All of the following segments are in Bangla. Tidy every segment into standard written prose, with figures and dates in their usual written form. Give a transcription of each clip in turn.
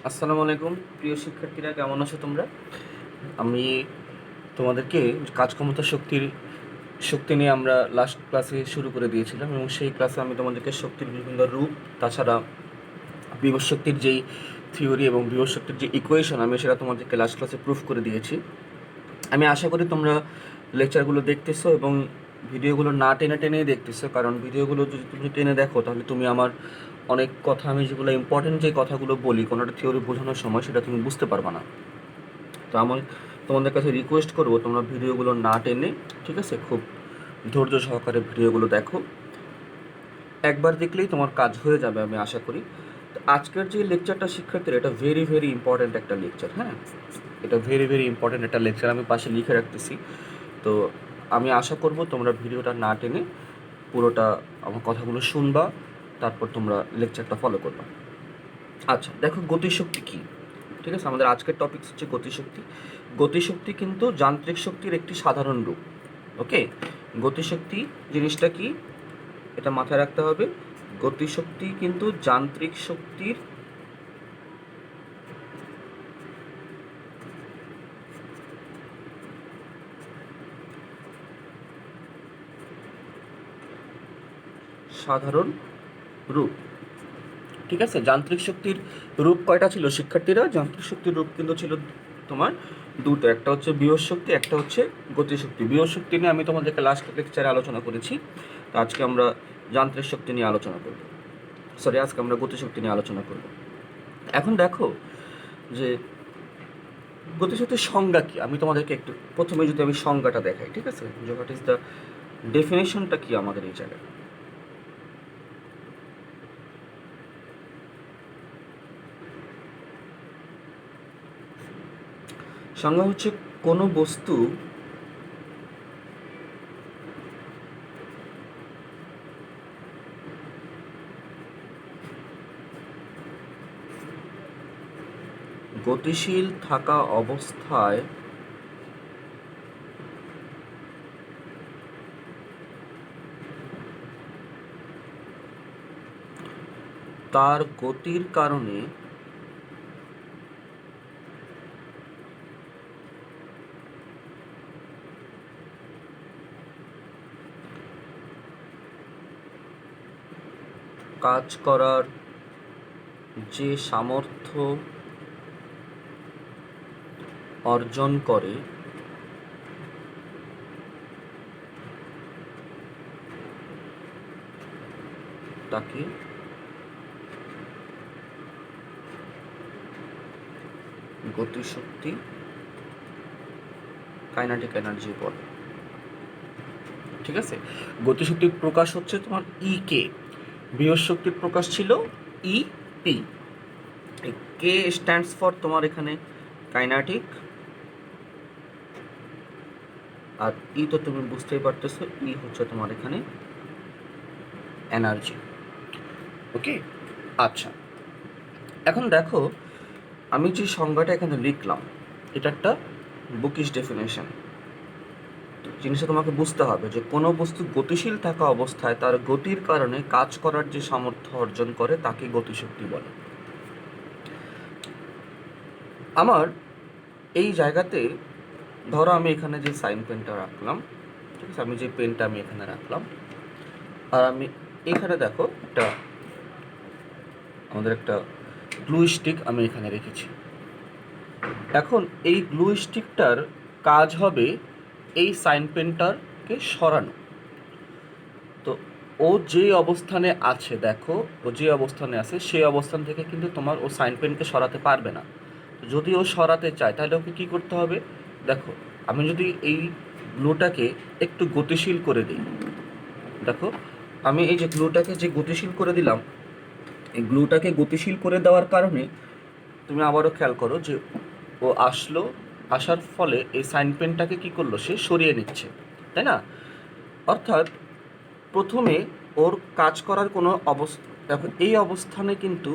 আসসালামু আলাইকুম প্রিয় শিক্ষার্থীরা, কেমন আছো তোমরা? আমি তোমাদেরকে কাজক্ষমতা শক্তি নিয়ে আমরা লাস্ট ক্লাসে শুরু করে দিয়েছিলাম, এবং সেই ক্লাসে আমি তোমাদেরকে শক্তির বিভিন্ন রূপ, তাছাড়া বিভব শক্তির যেই থিওরি এবং বিভব শক্তির যে ইকুয়েশন, আমি সেটা তোমাদেরকে লাস্ট ক্লাসে প্রুফ করে দিয়েছি। আমি আশা করি তোমরা লেকচারগুলো দেখতেছো এবং ভিডিওগুলো না টেনে টেনেই দেখতেছো, কারণ ভিডিওগুলো যদি তুমি টেনে দেখো তাহলে তুমি আমার অনেক কথা, আমি যেগুলো ইম্পর্টেন্ট যে কথাগুলো বলি কোনো একটা থিওরি বোঝানোর সময়, সেটা তুমি বুঝতে পারবে না। তো আমি তোমাদের কাছে রিকোয়েস্ট করব, তোমরা ভিডিওগুলো না টেনে, ঠিক আছে, খুব ধৈর্য সহকারে ভিডিওগুলো দেখো। একবার দেখলেই তোমার কাজ হয়ে যাবে, আমি আশা করি। তো আজকের যে লেকচারটা শিক্ষার্থীরা, এটা ভেরি ভেরি ইম্পর্ট্যান্ট একটা লেকচার। হ্যাঁ, এটা ভেরি ভেরি ইম্পর্ট্যান্ট একটা লেকচার, আমি পাশে লিখে রাখতেছি। তো আমি আশা করব তোমরা ভিডিওটা না টেনে পুরোটা আমার কথাগুলো শুনবা, তারপর তোমরা লেকচারটা ফলো করবা। আচ্ছা, দেখো গতিশক্তি কী। ঠিক আছে, আমাদের আজকের টপিক হচ্ছে গতিশক্তি। গতিশক্তি কিন্তু যান্ত্রিক শক্তির একটি সাধারণ রূপ। ওকে, গতিশক্তি জিনিসটা কি এটা মাথায় রাখতে হবে। গতিশক্তি কিন্তু যান্ত্রিক শক্তির সাধারণ রূপ। ঠিক আছে, যান্ত্রিক শক্তির রূপ কয়টা ছিল শিক্ষার্থীরা? যান্ত্রিক শক্তির রূপ কিন্তু ছিল তোমার দুটো, একটা হচ্ছে বিভব শক্তি, একটা হচ্ছে গতিশক্তি। বিভব শক্তি নিয়ে আমি তোমাদেরকে লাস্ট লেকচারে আলোচনা করেছি। তো আজকে আমরা যান্ত্রিক শক্তি নিয়ে আলোচনা করব, আজকে আমরা গতিশক্তি নিয়ে আলোচনা করব। এখন দেখো যে গতিশক্তির সংজ্ঞা কি, আমি তোমাদেরকে একটু প্রথমে যদি আমি সংজ্ঞাটা দেখাই, ঠিক আছে, যে হোয়াট ইজ দ্য ডেফিনেশনটা কি আমাদের এই জায়গায়। সংজ্ঞা হচ্ছে কোনো বস্তু গতিশীল থাকা অবস্থায় তার গতির কারণে কাজ করার যে সামর্থ্য অর্জন করে তাকে গতিশক্তি, কাইনেটিক এনার্জি বলে। ঠিক আছে, গতিশক্তির প্রকাশ হচ্ছে তোমার ই কে, বিভব শক্তির প্রকাশ ছিল E P. K stands for তোমার এখানে কাইনেটিক, আর ই তো তুমি বুঝতেই পারতেছো, ই হচ্ছে তোমার এখানে এনার্জি। ওকে, আচ্ছা, এখন দেখো আমি যে সংজ্ঞাটা এখানে লিখলাম, এটা একটা বুকিশ ডেফিনেশন। জিনিসটা তোমাকে বুঝতে হবে যে কোনো বস্তু গতিশীল থাকা অবস্থায় তার গতির কারণে কাজ করার যে সামর্থ্য অর্জন করে তাকে গতিশক্তি বলে। আমার এই জায়গাতে ধরো আমি এখানে যে সাইন পেনটা রাখলাম, ঠিক আছে, আমি যে পেনটা আমি এখানে রাখলাম, আর আমি এখানে দেখো আমাদের একটা গ্লু স্টিক আমি এখানে রেখেছি। এখন এই গ্লু স্টিকটার কাজ হবে এই সাইন পেনটাকে সরানো। তো ও যে অবস্থানে আছে, দেখো ও যে অবস্থানে আছে সেই অবস্থান থেকে কিন্তু তোমার ও সাইন পেনকে সরাতে পারবে না। যদি ও সরাতে চায় তাহলে ওকে কী করতে হবে? দেখো, আমি যদি এই গ্লুটাকে একটু গতিশীল করে দিই, দেখো আমি এই যে গ্লুটাকে যে গতিশীল করে দিলাম, এই গ্লুটাকে গতিশীল করে দেওয়ার কারণে তুমি আবারও খেয়াল করো যে ও আসার ফলে এই সাইন পেনটাকে কী করলো, সে সরিয়ে নিচ্ছে, তাই না? অর্থাৎ প্রথমে ওর কাজ করার কোনো অবস্থা, এখন এই অবস্থানে কিন্তু,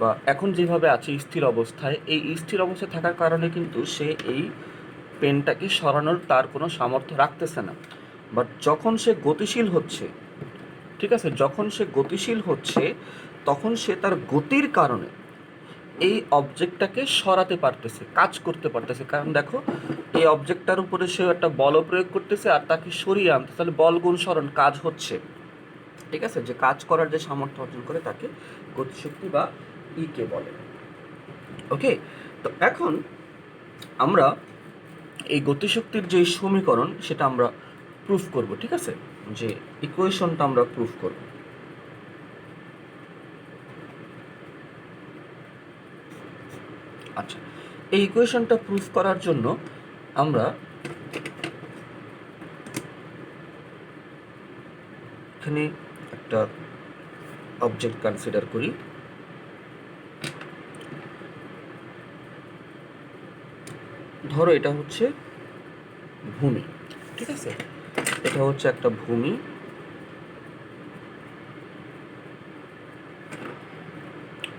বা এখন যেভাবে আছে স্থির অবস্থায়, এই স্থির অবস্থায় থাকার কারণে কিন্তু সে এই পেনটাকে সরানোর তার কোনো সামর্থ্য রাখতেছে না। বাট যখন সে গতিশীল হচ্ছে, ঠিক আছে, যখন সে গতিশীল হচ্ছে তখন সে তার গতির কারণে এই অবজেক্টটাকে সরাতে পারতেছে, কাজ করতে পারতেছে। কারণ দেখো এই অবজেক্টটার উপরে সে একটা বল প্রয়োগ করতেছে আর তাকে সরিয়ে আনতে, তাহলে বল গুণ সরণ কাজ হচ্ছে। ঠিক আছে, যে কাজ করার যে সামর্থ্য অর্জন করে তাকে গতিশক্তি বা কে বলে। ওকে, তো এখন আমরা এই গতিশক্তির যে সমীকরণ সেটা আমরা প্রুফ করব। ঠিক আছে, যে ইকুয়েশনটা আমরা প্রুফ করব। আচ্ছা, এই ইকুয়েশনটা প্রুফ করার জন্য আমরা এখানে একটা অবজেক্ট কনসিডার করি। ধরো এটা হচ্ছে ভূমি। ঠিক আছে, এটা হচ্ছে একটা ভূমি।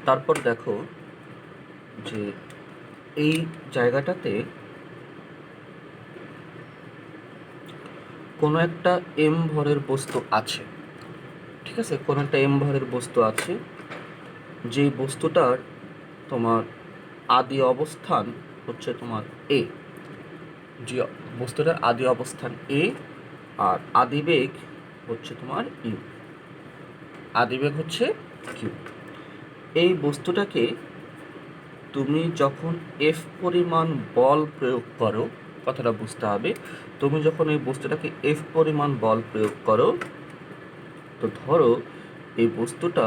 তারপর দেখো যে এই জায়গাটাতে কোনো একটা এম ভরের বস্তু আছে। ঠিক আছে, কোনো একটা এম ভরের বস্তু আছে, যে বস্তুটার তোমার আদি অবস্থান হচ্ছে তোমার এ, যে বস্তুটার আদি অবস্থান এ, আর আদিবেগ হচ্ছে তোমার ইউ, আদিবেগ হচ্ছে কিউ। এই বস্তুটাকে তুমি যখন এফ পরিমাণ বল প্রয়োগ করো, কথাটা বুঝতে হবে, তুমি যখন এই বস্তুটাকে এফ পরিমাণ বল প্রয়োগ করো, তো ধরো এই বস্তুটা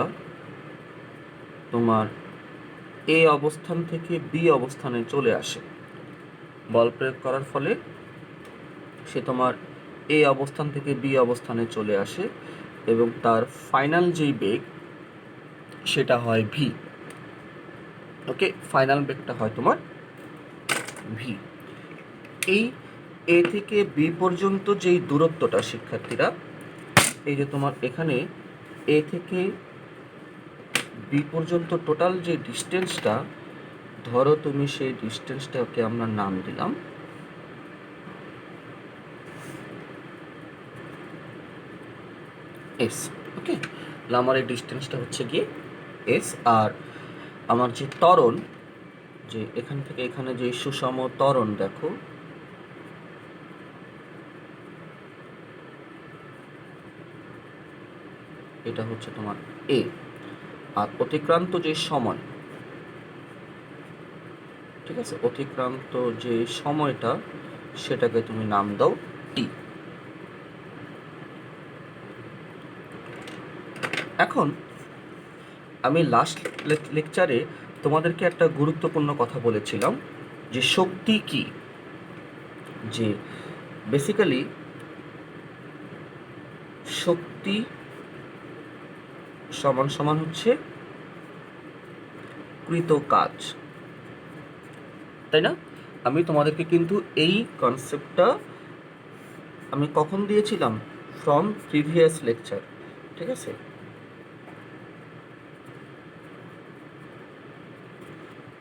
তোমার এ অবস্থান থেকে বি অবস্থানে চলে আসে। বল প্রয়োগ করার ফলে সে তোমার এ অবস্থান থেকে বি অবস্থানে চলে আসে এবং তার ফাইনাল যেই বেগ সেটা হয় ভি। ওকে, ফাইনাল বেগটা হয় তোমার ভি। এই এ থেকে বি পর্যন্ত যেই দূরত্বটা শিক্ষার্থীরা, এই যে তোমার এখানে এ থেকে বি পর্যন্ত টোটাল যে ডিস্টেন্সটা, ধরো তুমি সেই ডিস্টেন্সটাকে আমরা নাম দিলাম এস। ওকে, আমার এই ডিস্টেন্সটা হচ্ছে গিয়ে এস। আর আমার যে ত্বরণ, যে এখান থেকে এখানে যে সুষম ত্বরণ দেখো, এটা হচ্ছে তোমার এ। আর অতিক্রান্ত যে সময়, ঠিক আছে, অতিক্রান্ত যে সময়টা সেটাকে তুমি নাম দাও টি। এখন আমি লাস্ট লেকচারে তোমাদেরকে একটা গুরুত্বপূর্ণ কথা বলেছিলাম যে শক্তি কি, যে বেসিক্যালি শক্তি সমান সমান হচ্ছে কৃত কাজ, তাই না? আমি তোমাদেরকে কিন্তু এই কনসেপ্টটা আমি কখন দিয়েছিলাম, ফ্রম প্রিভিয়াস লেকচার। ঠিক আছে,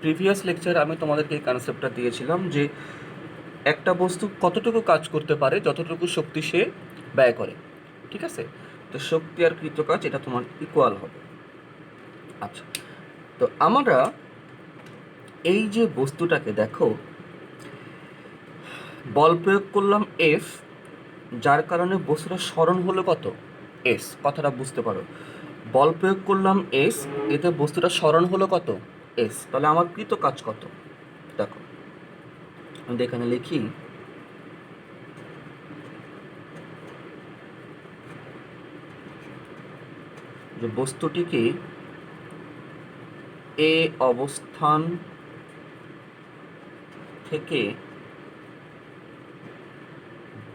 প্রিভিয়াস লেকচার আমি তোমাদেরকে এই কনসেপ্টটা দিয়েছিলাম যে একটা বস্তু কতটুকু কাজ করতে পারে যতটুকু শক্তি সে ব্যয় করে। ঠিক আছে, তো শক্তি আর কৃত কাজ এটা তোমার ইকুয়াল হবে। আচ্ছা, তো আমরা এই যে বস্তুটাকে দেখো, বল প্রয়োগ করলাম এফ, যার কারণে বস্তুটা সরণ হলো কত, এস। কথাটা বুঝতে পারো, বল প্রয়োগ করলাম এস, এতে বস্তুটা সরণ হলো কত, এস। তাহলে আমার কৃত কাজ কত, দেখো আমি এখানে লিখি যে বস্তুটিকে এ অবস্থান থেকে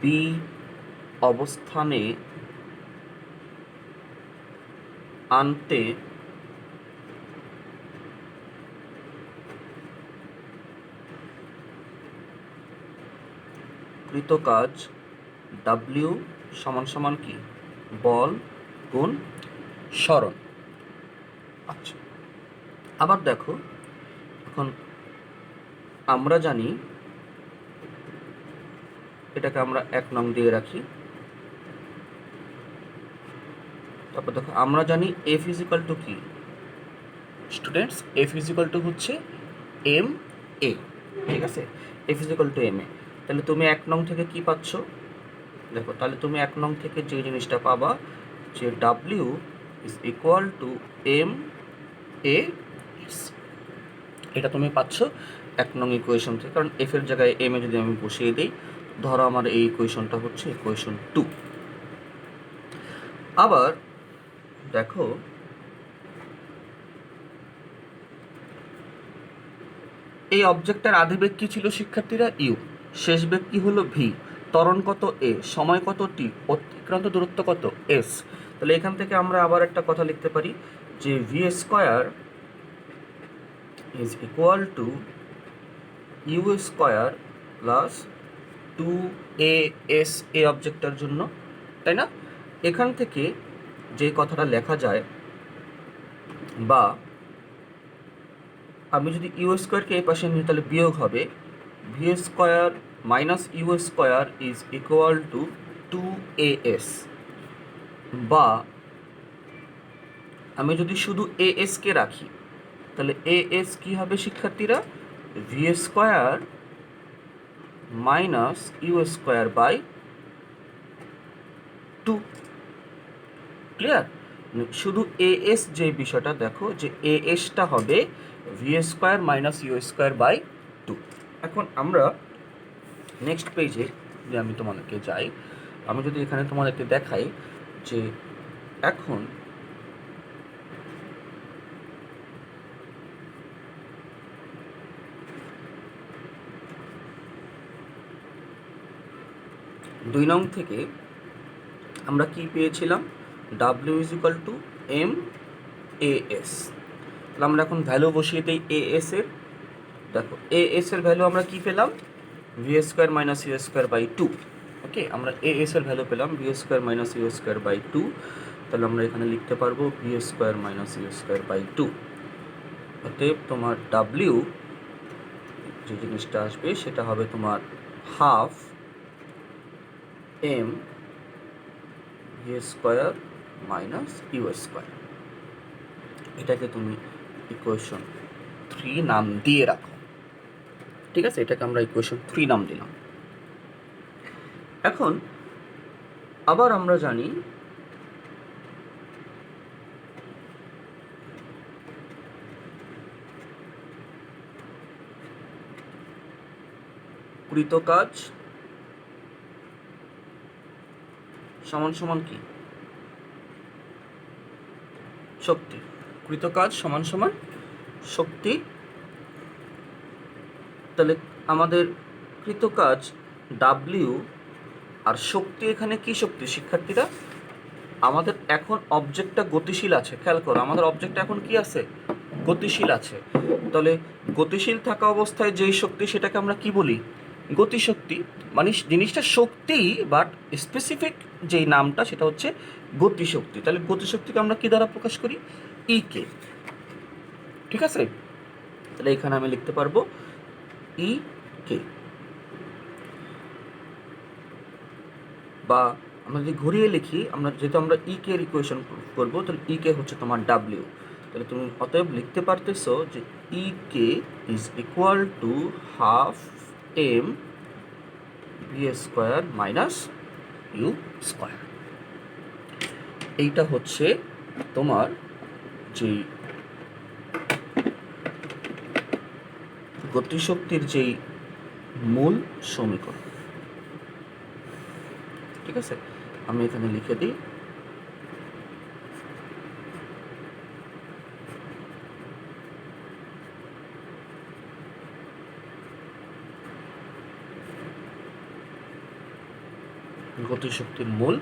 বি অবস্থানে আনতে কৃত কাজ ডাব্লিউ সমান সমান কি, বল গুণ সরণ। আচ্ছা, আবার দেখো এখন আমরা জানি, এটাকে আমরা 1 নং দিয়ে রাখি। তারপর দেখো আমরা জানি এফ ইজিক্যাল টু কি, students F is equal to হচ্ছে এম এ, ঠিক আছে, F is equal to M A. তাহলে তুমি 1 নং থেকে কি পাচ্ছ? দেখো, তাহলে তুমি 1 নং থেকে যে জিনিসটা পাবা যে W is equal to M A S, এটা তুমি পাচ্ছ 1 নং ইকুয়েশন থেকে। কারণ এফ এর জায়গায় এম এ যদি আমি বসিয়ে দিই, ধরো আমার এই ইকুয়েশনটা হচ্ছে ইকুয়েশন 2। আবার দেখো, এই অবজেক্টের আদি বেগ কি ছিল শিক্ষার্থীরা? ইউ, শেষ বেগ কি হলো? ভি, ত্বরণ কত? এ, সময় কত? টি, অতিক্রান্ত দূরত্ব কত? এস। তাহলে এখান থেকে আমরা আবার একটা কথা লিখতে পারি যে V square is equal to U square plus 2as এ অবজেক্টের জন্য, তাই না? এখান থেকে যে কথাটা লেখা যায়, বা আমি যদি ইউ স্কোয়ারকে এই পাশে নিই তাহলে বিয়োগ হবে V square minus U square is equal to 2as, বা আমি যদি শুধু as কে রাখি তাহলে as কি হবে শিক্ষার্থীরা? V square minus U square by 2। Clear? শুধু as যে বিষয়টা দেখো যে asটা হবে V square minus U square by 2। এখন আমরা নেক্সট পেজে যে আমি তোমাদেরকে যাই, আমি যদি এখানে তোমাদেরকে দেখাই যে এখন দুই নং থেকে আমরা কি পেয়েছিলাম? W is equal to M A S. তাহলে আমরা এখন ভ্যালু বসিয়ে দিই এ এস এর। দেখো এ এস এর ভ্যালু আমরা কি পেলাম? V square minus U square by 2। Okay, আমরা এ এস এর ভ্যালু পেলাম V square minus U square by 2। তাহলে আমরা এখানে লিখতে পারবো V square minus U square by 2। অতএব তোমার ডাব্লিউ যে জিনিসটা আসবে সেটা হবে তোমার half M V square minus U square. এটাকে তুমি ইকুয়েশন 3 নাম দিয়ে রাখো, ঠিক আছে? এটাকে আমরা ইকুয়েশন 3 নাম দিলাম। এখন আবার আমরা জানি কৃত কাজ সমান সমান কি? শক্তি। কৃত কাজ সমান সমান শক্তি। তাহলে আমাদের কৃত কাজ ডাব্লিউ আর শক্তি, এখানে কি শক্তি শিক্ষার্থীরা? আমাদের এখন অবজেক্টটা গতিশীল আছে, খেয়াল করো আমাদের অবজেক্টটা এখন কি আছে? গতিশীল আছে। তাহলে গতিশীল থাকা অবস্থায় যেই শক্তি সেটাকে আমরা কি বলি? গতিশক্তি। মানে জিনিসটা শক্তি, বাট স্পেসিফিক যেই নামটা সেটা হচ্ছে গতিশক্তি। তাহলে গতিশক্তিকে আমরা কি দ্বারা প্রকাশ করি? ই কে, ঠিক আছে? তাহলে এখানে আমি লিখতে পারবো ই কে, বা আমরা যদি ঘুরিয়ে লিখি, আমরা যেহেতু আমরা ই কে এর ইকুয়েশন করবো, তাহলে ই কে হচ্ছে তোমার ডাব্লিউ। তাহলে তুমি অতএব লিখতে পারতেছো যে E K is equal to half M V square minus U square. এইটা হচ্ছে তোমার যেই গতিশক্তির যেই মূল সমীকরণ, ঠিক আছে? আমি এখানে লিখে দিই গতিশক্তির মূল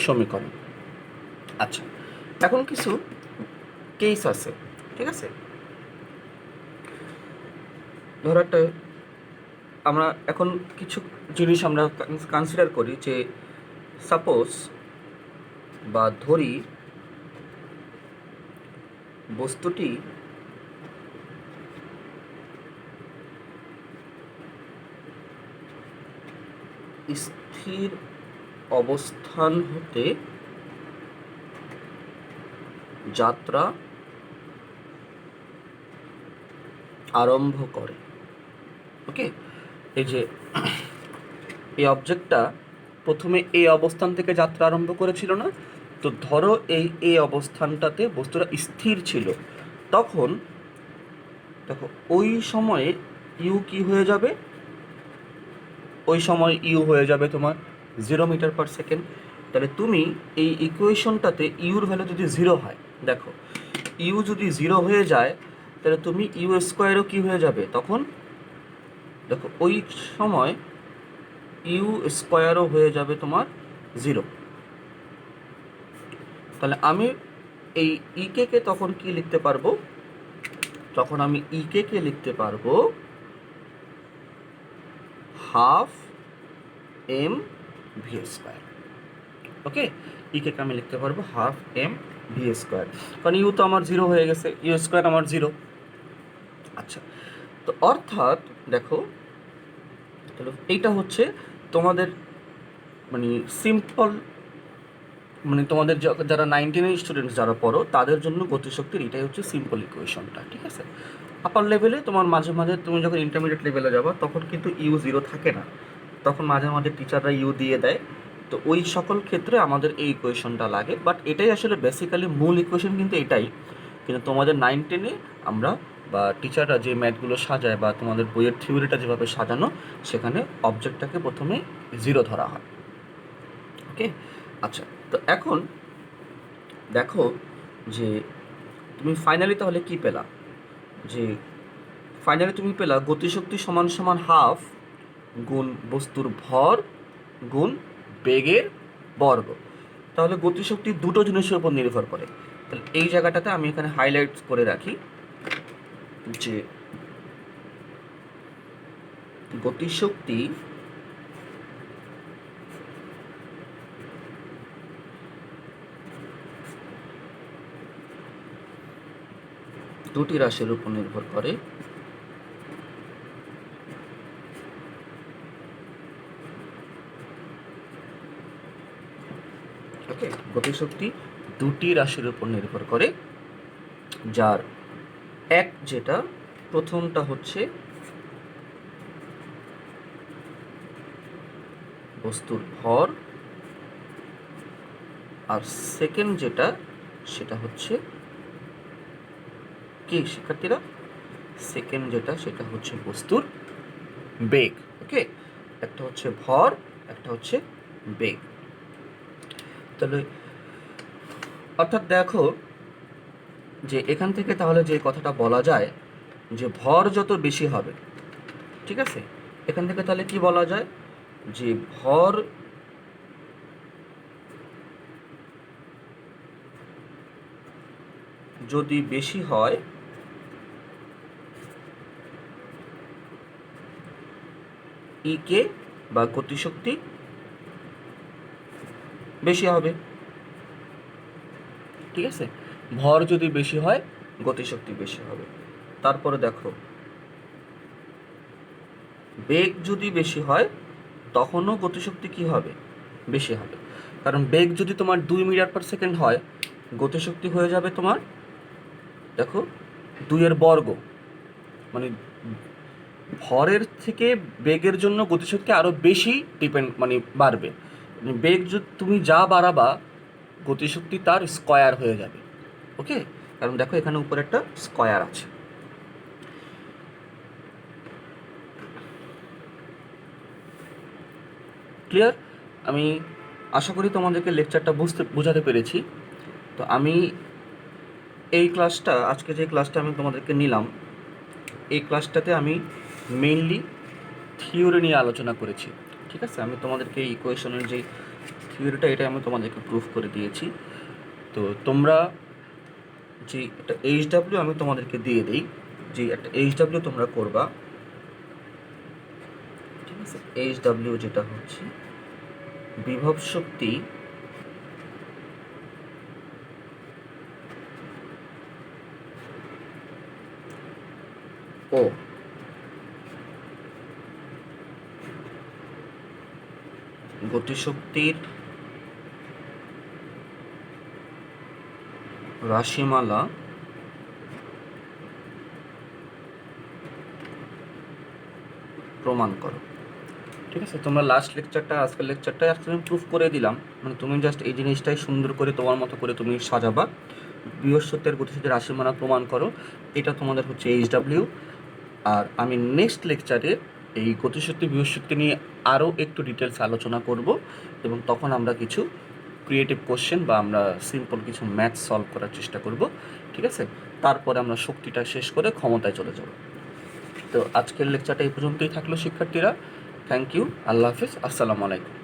সমীকরণ। আচ্ছা, এখন কিছু কেস আছে, ঠিক আছে? ধরো একটা, আমরা এখন কিছু জিনিস আমরা কনসিডার করি যে সাপোজ বা ধরি বস্তুটি স্থির অবস্থান হতে যাত্রা আরম্ভ করে। ওকে, এই যে এই অবজেক্টটা প্রথমে এই অবস্থান থেকে যাত্রা আরম্ভ করেছিল না? তো ধরো এই অবস্থানটাতে বস্তুটা স্থির ছিল, তখন দেখো ওই সময়ে ইউ কি হয়ে যাবে? ওই সময় ইউ হয়ে যাবে তোমার 0 মিটার/সেকেন্ড। তাহলে তুমি এই ইকুয়েশনটাতে ইউর ভ্যালু যদি 0 হয়, দেখো ইউ যদি 0 হয়ে যায়, তাহলে তুমি ইউ স্কোয়ারও কী হয়ে যাবে তখন? দেখো ওই সময় ইউ স্কোয়ারও হয়ে যাবে তোমার 0। তাহলে আমি এই ইকে তখন কি লিখতে পারবো? তখন আমি ইকে লিখতে পারবো হাফ এম ভি স্কোয়ার। ওকে, ইকে আমি লিখতে পারবো হাফ এম ভি স্কোয়ার, কারণ ইউ তো আমার 0 হয়ে গেছে, ইউ স্কোয়ার আমার 0। আচ্ছা, তো অর্থাৎ দেখো তাহলে এইটা হচ্ছে তোমাদের মানে সিম্পল, মানে তোমাদের যারা 9-10 স্টুডেন্টস যারা পড়ো তাদের জন্য গতিশক্তির এটাই হচ্ছে সিম্পল ইকুয়েশনটা। ঠিক আছে, আপার লেভেলে তোমার মাঝে মাঝে তুমি যখন ইন্টারমিডিয়েট লেভেলে যাবা তখন কিন্তু ইউ 0 থাকে না, তখন মাঝে মাঝে টিচাররা ইউ দিয়ে দেয়। তো ওই সকল ক্ষেত্রে আমাদের এই ইকুয়েশনটা লাগে, বাট এটাই আসলে বেসিক্যালি মূল ইকুয়েশন কিন্তু এটাই। কিন্তু তোমাদের 9-10-এ আমরা বা টিচাররা যে ম্যাথগুলো সাজায় বা তোমাদের বইয়ের থিওরিটা যেভাবে সাজানো, সেখানে অবজেক্টটাকে প্রথমে 0 ধরা হয়। ওকে, আচ্ছা, তো এখন দেখো যে তুমি ফাইনালি তাহলে কি পেলা? যে ফাইনালি তুমি পেলা গতিশক্তি সমান সমান হাফ গুণ বস্তুর ভর গুণ বেগের বর্গ। তাহলে গতিশক্তি দুটো জিনিসের উপর নির্ভর করে। তাহলে এই জায়গাটাতে আমি এখানে হাইলাইট করে রাখি যে গতিশক্তি দুটি রাশির উপর নির্ভর করে। ওকে, গতিশক্তি দুটি রাশির উপর নির্ভর করে, যার এক যেটা প্রথমটা হচ্ছে বস্তুর ভর, আর সেকেন্ড যেটা সেটা হচ্ছে কি শিক্ষার্থীরা? সেকেন্ড যেটা সেটা হচ্ছে বস্তুর বেগ। ওকে, একটা হচ্ছে ভর, একটা হচ্ছে বেগ। তাহলে অর্থাৎ দেখো যে এখান থেকে তাহলে যে কথাটা বলা যায় যে ভর যত বেশি হবে, ঠিক আছে, এখান থেকে তাহলে কি বলা যায় যে ভর যদি বেশি হয় ইকে বা গতিশক্তি বেশি হবে। ঠিক আছে, ভর যদি বেশি হয় গতিশক্তি বেশি হবে। তারপরে দেখো বেগ যদি বেশি হয় তখনও গতিশক্তি কি হবে? বেশি হবে। কারণ বেগ যদি তোমার 2 মিটার/সেকেন্ড হয়, গতিশক্তি হয়ে যাবে তোমার দেখো 2-এর বর্গ, মানে ভরের থেকে বেগের জন্য গতিশক্তি আরও বেশি মানে বাড়বে। বেগ যদি তুমি যা বাড়াবা গতিশক্তি তার স্কয়ার হয়ে যাবে। ওকে, কারণ দেখো এখানে উপরে একটা স্কয়ার আছে। ক্লিয়ার? আমি আশা করি তোমাদেরকে লেকচারটা বোঝাতে পেরেছি। তো আমি এই ক্লাসটা, আজকে যে ক্লাসটা আমি তোমাদেরকে নিলাম, এই ক্লাসটাতে আমি মেইনলি থিওরি নিয়ে আলোচনা করেছি। ঠিক আছে, আমি তোমাদেরকে এই ইকুয়েশনের যে থিওরিটা এটা আমি তোমাদেরকে প্রুফ করে দিয়েছি। তো তোমরা যে একটা এইচডাব্লিউ আমি তোমাদেরকে দিয়ে দিই, যে একটা এইচডাব্লিউ তোমরা করবা। ঠিক আছে, এইচডাব্লিউ যেটা হচ্ছে বিভব শক্তি ও গতিশক্তির রাশিমালা প্রমাণ করো। ঠিক আছে, তোমরা লাস্ট লেকচারটা, আজকের লেকচারটা আজকে আমি প্রুফ করে দিলাম, মানে তুমি জাস্ট এই জিনিসটাই সুন্দর করে তোমার মতো করে তুমি সাজাবা। বৃহস্পতির গতিশীল রাশিমালা প্রমাণ করো, এটা তোমাদের হচ্ছে HW। আর আমি নেক্সট লেকচারে এই গতিশক্তি বৃহস্পতি নিয়ে আরও একটু ডিটেলস আলোচনা করব, এবং তখন আমরা কিছু ক্রিয়েটিভ কোশ্চেন বা আমরা সিম্পল কিছু ম্যাথ সলভ করার চেষ্টা করব। ঠিক আছে, তারপরে আমরা শক্তিটা শেষ করে ক্ষমতায় চলে যাব। তো আজকের লেকচারটা এই পর্যন্তই থাকলো শিক্ষার্থীরা। থ্যাংক ইউ, আল্লাহ হাফিজ, আসসালামু আলাইকুম।